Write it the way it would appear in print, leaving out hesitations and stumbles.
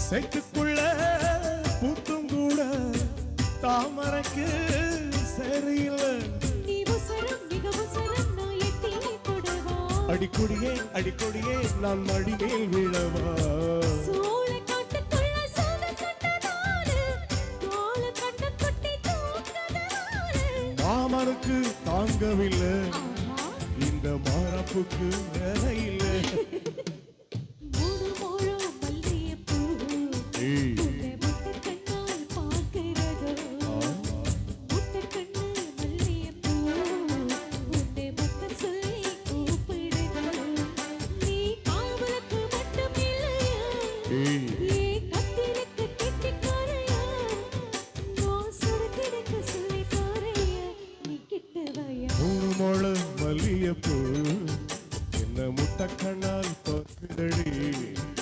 சேட்டுக்குள்ள பூத்தும் கூட தாமரைக்கு சரியில்லை. அடிக்கொடியே அடிக்கொடியே நான் மடிமேல் விழவா. மாமனுக்கு தாங்கவில்லை இந்த மாரப்புக்கு வேலை இல்லை. மூணு முழம் மல்லியப்பூ என்ன முட்டை கண்ணால் பார்க்குதடி.